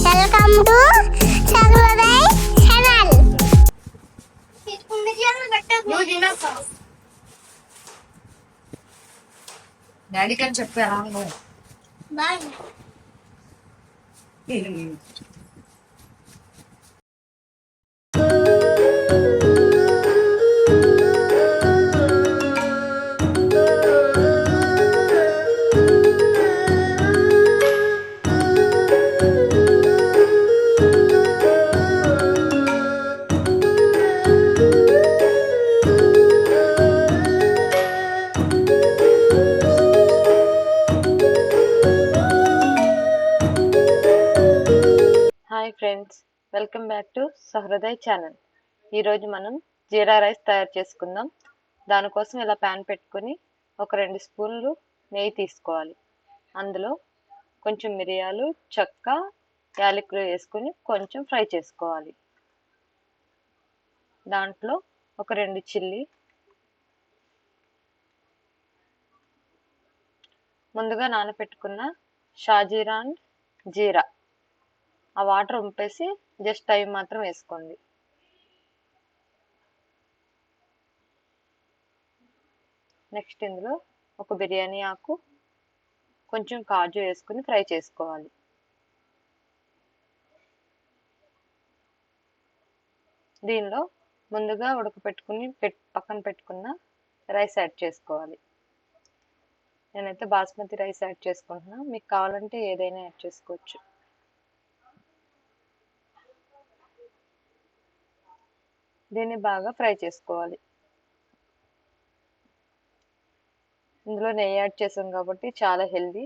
Welcome to సర్వోదయ్ channel. డాడీకి అని చెప్పారా bye. Hi friends, welcome back to Sahruday channel. ఈరోజు మనం జీరా రైస్ తయారు చేసుకుందాం. దానికోసం ఇలా ప్యాన్ పెట్టుకొని ఒక 2 స్పూన్లు నెయ్యి తీసుకోవాలి. అందులో కొంచెం మిరియాలు, చెక్క, యాలకులు వేసుకొని కొంచెం ఫ్రై చేసుకోవాలి. దాంట్లో ఒక 2 చిల్లీ, ముందుగా నానబెట్టుకున్న షాజీరా అండ్ జీరా, ఆ వాటర్ ఉంపేసి జస్ట్ అవి మాత్రం వేసుకోండి. నెక్స్ట్ ఇందులో ఒక బిర్యానీ ఆకు, కొంచెం కాజు వేసుకుని ఫ్రై చేసుకోవాలి. దీనిలో ముందుగా ఉడకపెట్టుకుని పక్కన పెట్టుకున్న రైస్ యాడ్ చేసుకోవాలి. నేనైతే బాస్మతి రైస్ యాడ్ చేసుకుంటున్నా, మీకు కావాలంటే ఏదైనా యాడ్ చేసుకోవచ్చు. దీన్ని బాగా ఫ్రై చేసుకోవాలి. ఇందులో నెయ్యి యాడ్ చేసాం కాబట్టి చాలా హెల్దీ,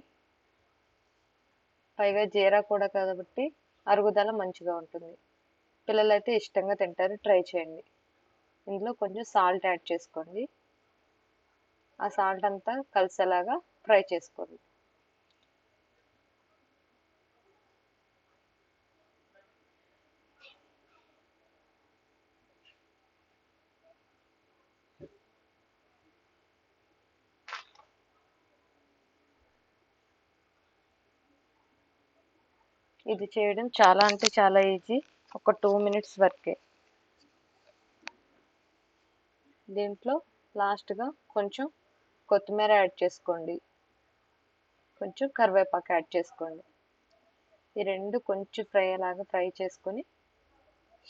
పైగా జీరా కూడా కాబట్టి అరుగుదల మంచిగా ఉంటుంది. పిల్లలైతే ఇష్టంగా తింటారు, ట్రై చేయండి. ఇందులో కొంచెం సాల్ట్ యాడ్ చేసుకోండి. ఆ సాల్ట్ అంతా కలిసేలాగా ఫ్రై చేసుకోండి. ఇది చేయడం చాలా అంటే చాలా ఈజీ, ఒక 2 మినిట్స్ వరకే. దీంట్లో లాస్ట్గా కొంచెం కొత్తిమీర యాడ్ చేసుకోండి, కొంచెం కరివేపాకు యాడ్ చేసుకోండి. ఈ రెండు కొంచెం ఫ్రై చేసుకొని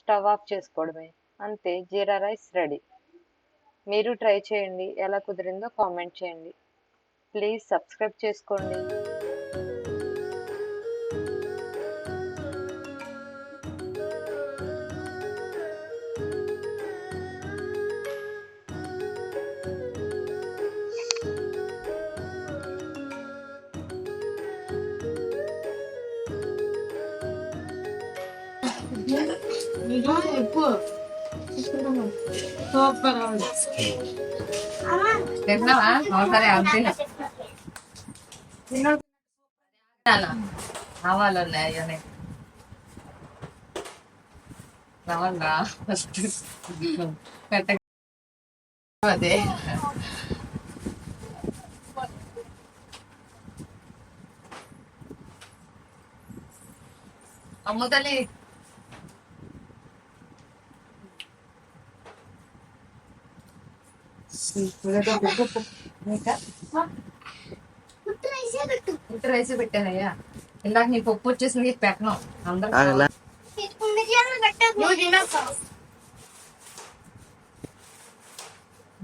స్టవ్ ఆఫ్ చేసుకోవడమే. అంతే, జీరా రైస్ రెడీ. మీరు ట్రై చేయండి, ఎలా కుదిరిందో కామెంట్ చేయండి. ప్లీజ్ సబ్స్క్రైబ్ చేసుకోండి. తిన్నావా? ఒకసారి అంతే ఆవాలు ఉన్నాయి, రావాలా ఫస్ట్ పెట్ట అదే అమ్ముతలి రైస్ పెట్టానయ్యా. ఇందాక నీ పప్పు వచ్చేసి నీకు పెట్టను. అందరూ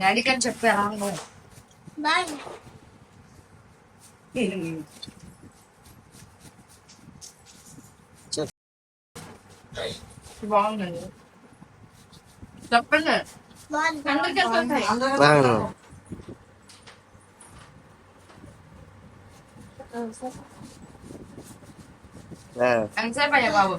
డాడీకి అని చెప్పారా బాయ్. బాగుందండి, చెప్పండి. ఎంతసేపు అయ్యా బాబు?